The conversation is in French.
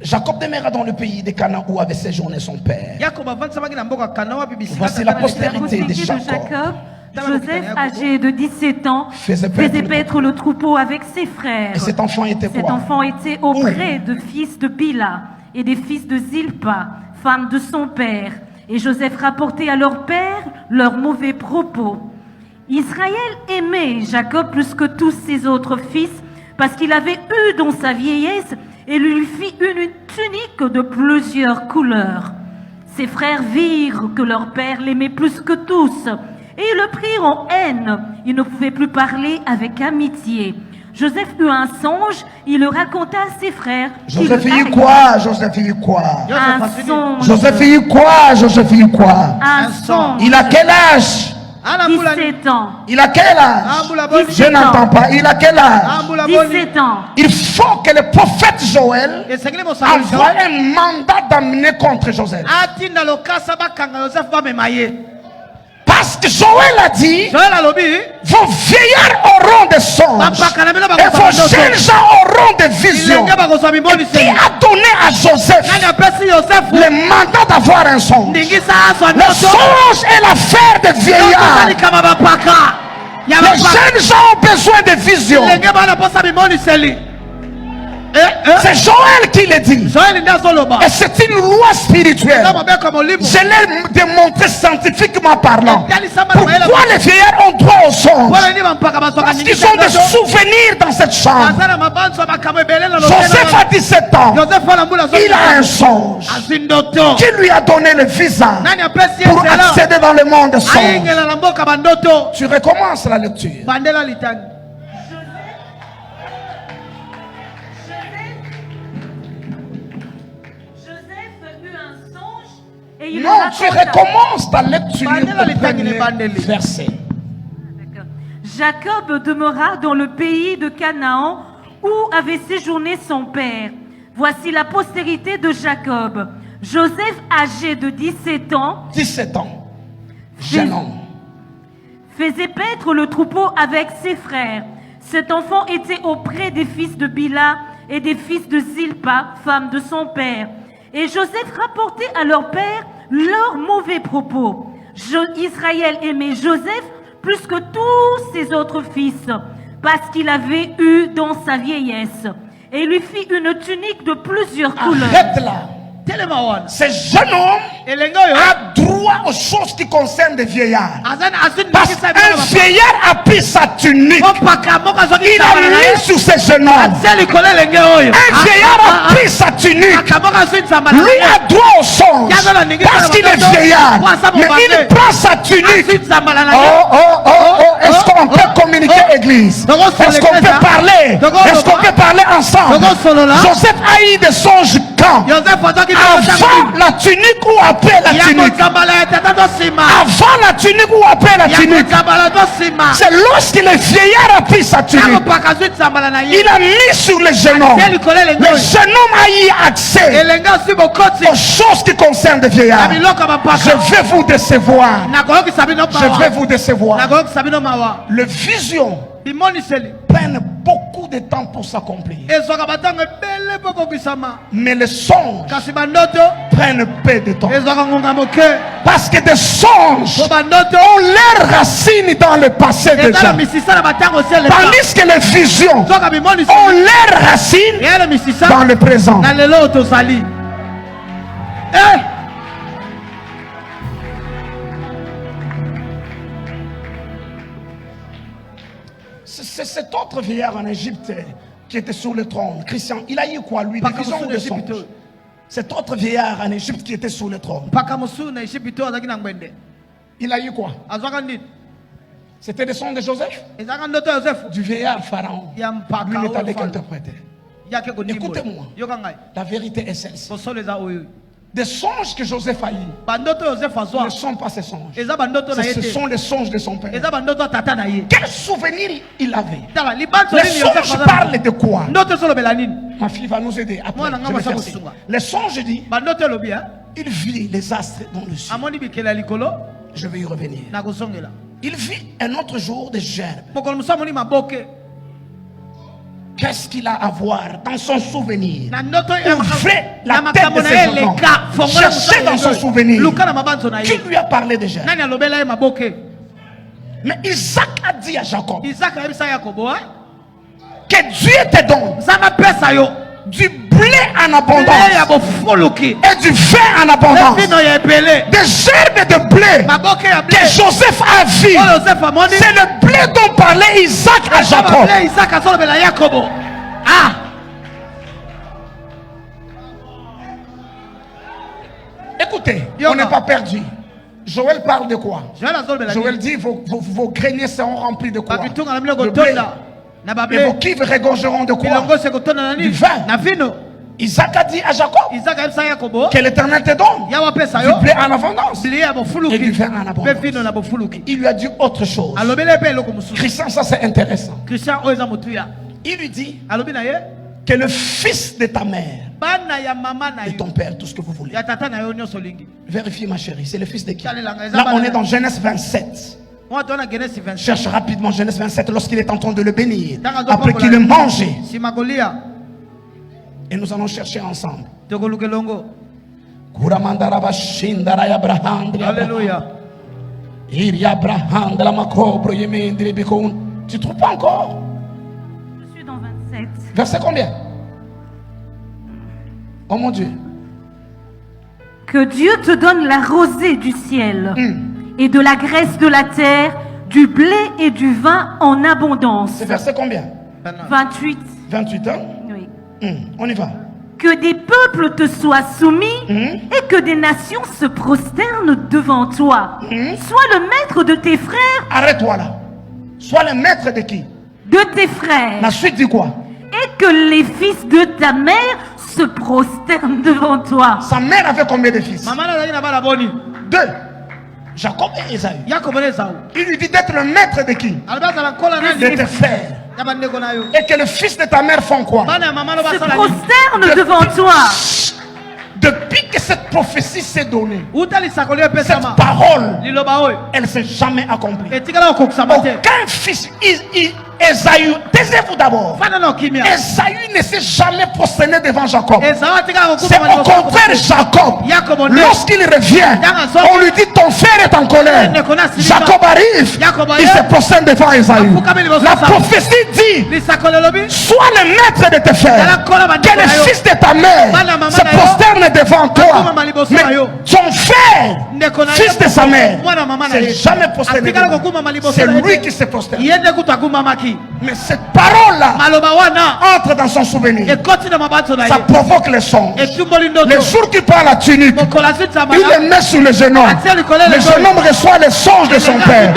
Jacob demeura dans le pays de Canaan où avait séjourné son père. Voici la postérité de Jacob. Joseph, âgé de 17 ans, faisait paître le troupeau avec ses frères. Et cet enfant était quoi? Cet enfant était auprès de fils de Bila et des fils de Zilpa, femme de son père. Et Joseph rapportait à leur père leurs mauvais propos. Israël aimait Jacob plus que tous ses autres fils parce qu'il avait eu dans sa vieillesse et lui fit une tunique de plusieurs couleurs. Ses frères virent que leur père l'aimait plus que tous et ils le prirent en haine. Il ne pouvait plus parler avec amitié. Joseph eut un songe, il le raconta à ses frères. Joseph eut quoi? Joseph eut quoi? Un songe. Joseph eut quoi? Joseph eut quoi? Un songe. Il a quel âge? 17 ans. Il a quel âge? Je n'entends pas. Il a quel âge? 17 ans. Il faut que le prophète Joël envoie un mandat d'amener contre Joseph. Parce que Joël a dit, vos vieillards auront des songes et vos jeunes gens auront des visions. Et qui a donné à Joseph le mandat d'avoir un songe? Le songe est l'affaire des vieillards. Les jeunes gens ont besoin de visions. C'est Joël qui le dit. Et c'est une loi spirituelle. Je l'ai démontré scientifiquement parlant. Pourquoi les vieillards ont droit au songe? Parce qu'ils ont des souvenirs dans cette chambre. Joseph a 17 ans. Il a un songe qui lui a donné le visa pour accéder dans le monde des songes. Tu recommences la lecture. Non, tu recommences ta lecture au premier verset. Jacob demeura dans le pays de Canaan où avait séjourné son père. Voici la postérité de Jacob. Joseph, âgé de 17 ans, Jeune homme, faisait paître le troupeau avec ses frères. Cet enfant était auprès des fils de Bila et des fils de Zilpa, femme de son père. Et Joseph rapportait à leur père leurs mauvais propos. Israël aimait Joseph plus que tous ses autres fils, parce qu'il avait eu dans sa vieillesse. Et il lui fit une tunique de plusieurs couleurs. Arrête là. Ce jeune homme a droit aux choses qui concernent des vieillards. Parce qu'un vieillard a pris sa tunique. Il a mis sur ce jeune homme. Un vieillard a pris sa tunique. Lui a droit au songe. Parce qu'il est vieillard. Mais il prend sa tunique. Est-ce qu'on peut communiquer, église? Est-ce qu'on peut parler? Est-ce qu'on peut parler ensemble? Joseph a eu des songes quand? Avant la tunique ou après la tunique? Avant la tunique ou après la tunique? C'est lorsque le vieillard a pris sa tunique. Il a mis sur le jeune homme. Le jeune homme a eu accès aux choses qui concernent le vieillard. Je vais vous décevoir. Je vais vous décevoir. Le vision prennent beaucoup de temps pour s'accomplir. Mais les songes prennent peu de temps. Parce que des songes ont leurs racines dans le passé déjà. Tandis que les visions ont leurs racines dans le présent. C'est cet autre vieillard en Égypte qui était sur le trône. Christian, il a eu quoi lui? Des visions ou des songes? Cet autre vieillard en Égypte qui était sur le trône. Il a eu quoi? C'était des songes de Joseph? Du vieillard pharaon. Lui n'est allé qu'interpréter. Écoutez-moi. La vérité est celle-ci. Des songes que Joseph a eu ne sont pas ces songes. Ce sont les songes de son père. Quel souvenir il avait? Les songes parlent de quoi? Ma fille va nous aider après. Je vais faire ça. Les songes disent, il vit les astres dans le ciel. Je vais y revenir. Il vit un autre jour des gerbes. Qu'est-ce qu'il a à voir dans son souvenir? Ouvrez la tête de ses enfants. Cherchez dans son souvenir. Qui lui a parlé déjà? Mais Isaac a dit à Jacob que Dieu te donne du blé en abondance et du vin en abondance, des herbes de blé que Joseph a vu. C'est le blé dont parlait Isaac à Jacob. Ah! Écoutez, on n'est pas perdu. Joël parle de quoi? Joël dit vos greniers seront remplis de quoi? De blé. Et vos cuves regorgeront de quoi? Du vin. Isaac a dit à Jacob que l'Éternel te donne du blé en abondance et du vin en abondance. Il lui a dit autre chose. Christian, ça c'est intéressant. Il lui dit que le fils de ta mère et ton père, tout ce que vous voulez. Vérifiez ma chérie, c'est le fils de qui? Là on est dans Genèse 27. Cherche rapidement Genèse 27 lorsqu'il est en train de le bénir. Après qu'il ait mangé. Et nous allons chercher ensemble. Alléluia. Tu ne trouves pas encore? Je suis dans 27. Verset combien? Oh mon Dieu. Que Dieu te donne la rosée du ciel et de la graisse de la terre, du blé et du vin en abondance. C'est verset combien? 28. 28 ans? Oui. On y va. Que des peuples te soient soumis et que des nations se prosternent devant toi. Sois le maître de tes frères. Arrête-toi là. Sois le maître de qui? De tes frères. La suite dit quoi? Et que les fils de ta mère se prosternent devant toi. Sa mère avait combien de fils? 2. Jacob et Esaü. Il lui dit d'être le maître de qui? De tes frères. Et que le fils de ta mère font quoi? Se prosternent devant toi. Depuis que cette prophétie s'est donnée, cette parole, elle ne s'est jamais accomplie. Aucun fils, Esaü, taisez-vous d'abord. Esaü ne s'est jamais prosterné devant Jacob. C'est au contraire Jacob. Lorsqu'il revient, on lui dit ton frère est en colère. Jacob arrive, il se prosterne devant Esaü. La prophétie dit sois le maître de tes frères, que le fils de ta mère se prosterne devant toi. Mais ton frère, fils de sa mère, ne s'est jamais prosterné devant. C'est lui qui se prosterne. Mais cette parole-là entre dans son souvenir. Ça provoque les songes. Le jour qu'il prend la tunique, il le met sur le jeune homme. Le jeune homme reçoit les songes de son père.